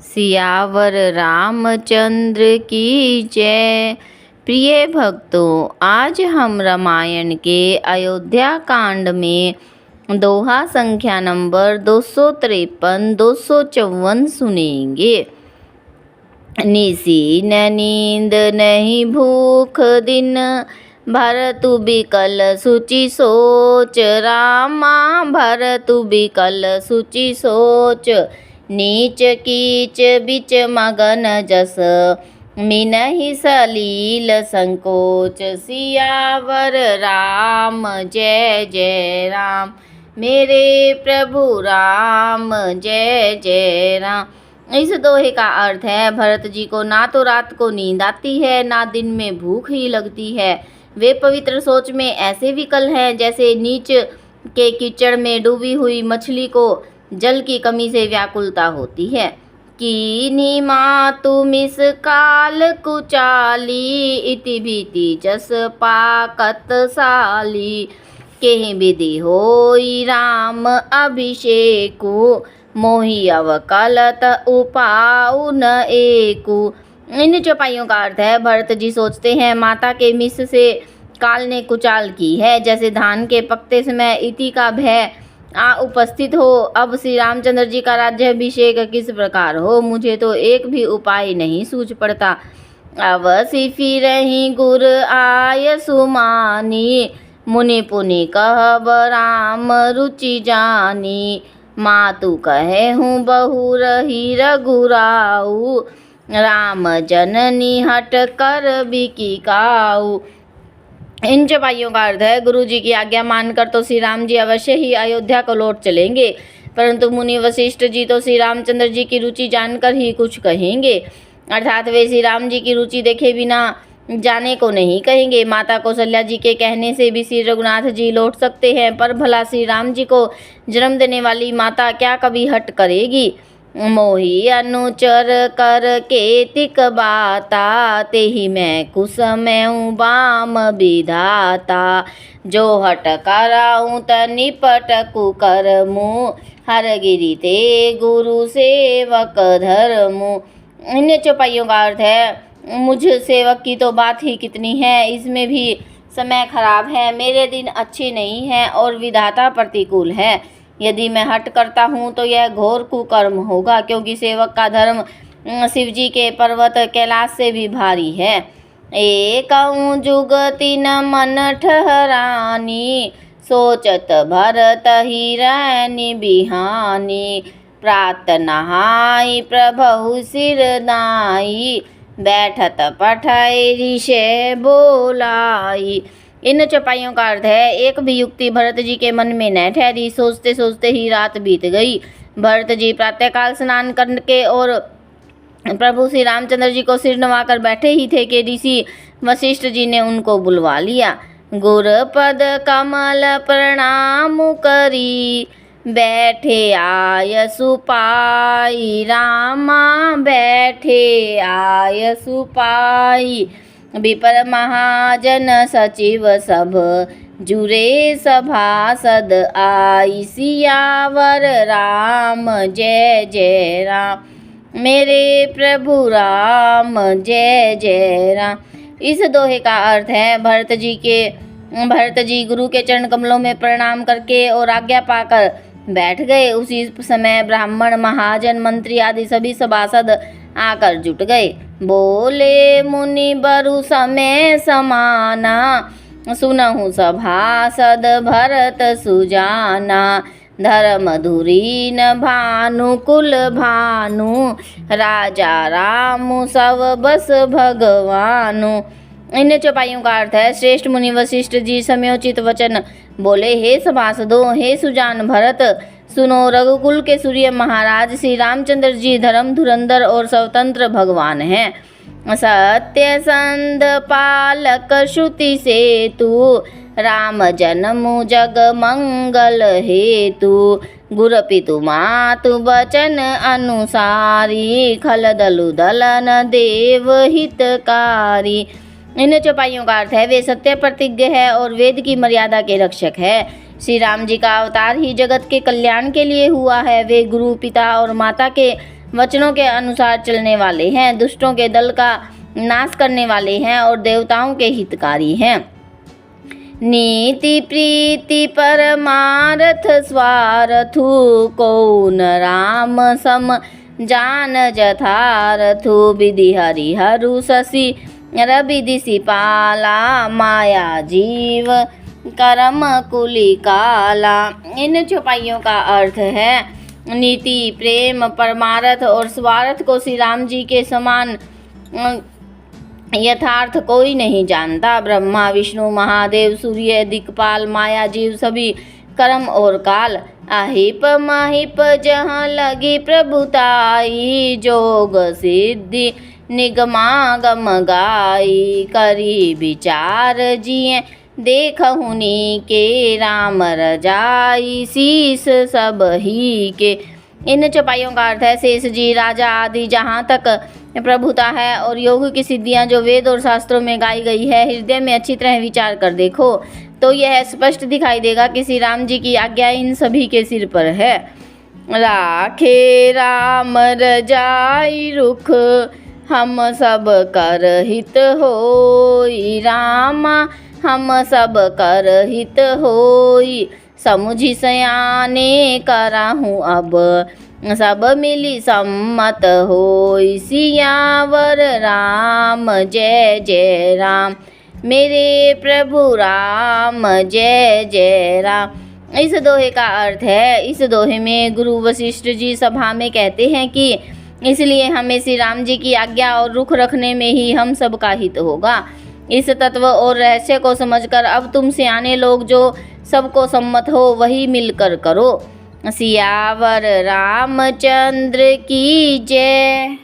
सियावर रामचंद्र की जय। प्रिय भक्तों, आज हम रामायण के अयोध्या कांड में दोहा संख्या नंबर 253 254 सुनेंगे। निसी न नींद नहीं भूख दिन, भरतु बिकल सुचि सोच। रामा भरतु बिकल सुचि सोच, नीच कीच बिच मगन जस, मिनहि सलील संकोच। सियावर राम जय जय राम, मेरे प्रभु राम जय जय राम। इस दोहे का अर्थ है, भरत जी को ना तो रात को नींद आती है, ना दिन में भूख ही लगती है। वे पवित्र सोच में ऐसे विकल हैं जैसे नीच के कीचड़ में डूबी हुई मछली को जल की कमी से व्याकुलता होती है। कीन्ही मातु मिस काल कुचाली, इति भीति जस पाकत साली। केहि विधि होई राम अभिषेकु, मोहि अवकलत उपाउ न एकु। इन चौपाइयों का अर्थ है, भरत जी सोचते हैं माता के मिस से काल ने कुचाल की है। जैसे धान के पकते समय इति का भय आ उपस्थित हो, अब श्री रामचंद्र जी का राज्याभिषेक किस प्रकार हो, मुझे तो एक भी उपाय नहीं सूझ पड़ता। अवसि फिरहि गुर आय सुमानी, मुनि पुनि कहब राम रुचि जानी। मातु कहे हूँ बहु रही रघुराऊ, राम जननी हट कर बिकी काऊ। इन चौपाइयों का अर्थ है, गुरु जी की आज्ञा मानकर तो श्री राम जी अवश्य ही अयोध्या को लौट चलेंगे, परंतु मुनि वशिष्ठ जी तो श्री रामचंद्र जी की रुचि जानकर ही कुछ कहेंगे, अर्थात वे श्री राम जी की रुचि देखे बिना जाने को नहीं कहेंगे। माता कौशल्या जी के कहने से भी श्री रघुनाथ जी लौट सकते हैं, पर भला श्री राम जी को जन्म देने वाली माता क्या कभी हट करेगी। मोहि अनुचर कर केतिक बाता, तेहि मैं कुसमयउ बाम विधाता। जो हट कराऊँ त निपट कुकर्मु, हर गिरि ते गुरु सेवक धर्मु। इन चौपाइयों का अर्थ है, मुझ सेवक की तो बात ही कितनी है, इसमें भी समय खराब है, मेरे दिन अच्छे नहीं हैं और विधाता प्रतिकूल है। यदि मैं हट करता हूँ तो यह घोर कुकर्म होगा, क्योंकि सेवक का धर्म शिव जी के पर्वत कैलाश से भी भारी है। एकऊँ जुगति न मन ठहरानी, सोचत भरत ही रैनी बिहानी। प्रात नहाई प्रभु सिर नाई, बैठत पठै ऋषि बोलाई। इन चौपाइयों का अर्थ है, एक भी युक्ति भरत जी के मन में न ठहरी, सोचते सोचते ही रात बीत गई। भरत जी प्रातःकाल स्नान करके और प्रभु श्री रामचंद्र जी को सिर नवाकर बैठे ही थे कि ऋषि वशिष्ठ जी ने उनको बुलवा लिया। गुर पद कमल प्रणाम करी, बैठे आय सुपाई। रामा बैठे आय सुपाई, विपर महाजन सचिव सब, जुरे सभासद आई। सियावर राम जय जय राम, मेरे प्रभु राम जय जय राम। इस दोहे का अर्थ है, भरत जी गुरु के चरण कमलों में प्रणाम करके और आज्ञा पाकर बैठ गए। उसी समय ब्राह्मण महाजन मंत्री आदि सभी सभासद आकर जुट गए। बोले मुनि बरु समय समाना, सुनहु सभासद भरत सुजाना। धर्म धुरीन भानु कुल भानु, राजा राम सब बस भगवानु। इन चौपाइयों का अर्थ है, श्रेष्ठ मुनि वशिष्ठ जी समयोचित वचन बोले। हे सभासदों, हे सुजान भरत, सुनो, रघुकुल के सूर्य महाराज श्री रामचंद्र जी धर्म धुरंधर और स्वतंत्र भगवान हैं। सत्य संध पालक श्रुति सेतु, राम जन्मु जग मंगल हेतु। गुर पितु मातु बचन अनुसारी, खल दलु दलन देव हितकारी। इन चौपाइयों का अर्थ है, वे सत्य प्रतिज्ञ है और वेद की मर्यादा के रक्षक है। श्री राम जी का अवतार ही जगत के कल्याण के लिए हुआ है। वे गुरु, पिता और माता के वचनों के अनुसार चलने वाले हैं, दुष्टों के दल का नाश करने वाले हैं और देवताओं के हितकारी हैं। नीति प्रीति परमार्थ स्वार्थु को न राम सम जान जथारथु विधि हरिहरु शशि रवि दिशि पाला माया जीव करम कुली काला। इन चौपाइयों का अर्थ है नीति, प्रेम, परमार्थ और स्वार्थ को श्री राम जी के समान यथार्थ कोई नहीं जानता। ब्रह्मा, विष्णु, महादेव, सूर्य, दिक्पाल, माया जीव सभी कर्म और काल। अहिप महिप जहाँ लगी प्रभुताई, जोग सिद्धि निगमागम गाई। करी विचार जिये देखहुनी के राम रजाई, शीस सब ही के। इन चौपाइयों का अर्थ है शेष जी, राजा आदि जहाँ तक प्रभुता है और योग की सिद्धियाँ जो वेद और शास्त्रों में गाई गई है, हृदय में अच्छी तरह विचार कर देखो तो यह स्पष्ट दिखाई देगा कि श्री राम जी की आज्ञा इन सभी के सिर पर है। राखे राम रजाई रुख, हम सब कर हित होई। रामा हम सब कर हित होई। समुझि सयाने कराहूँ अब, सब मिली सम्मत होई। सियावर राम जय जय राम, मेरे प्रभु राम जय जय राम। इस दोहे का अर्थ है, इस दोहे में गुरु वशिष्ठ जी सभा में कहते हैं कि इसलिए हमें श्री राम जी की आज्ञा और रुख रखने में ही हम सब का हित होगा। इस तत्व और रहस्य को समझकर अब तुम सियाने लोग जो सबको सम्मत हो वही मिलकर करो। सियावर रामचंद्र की जय।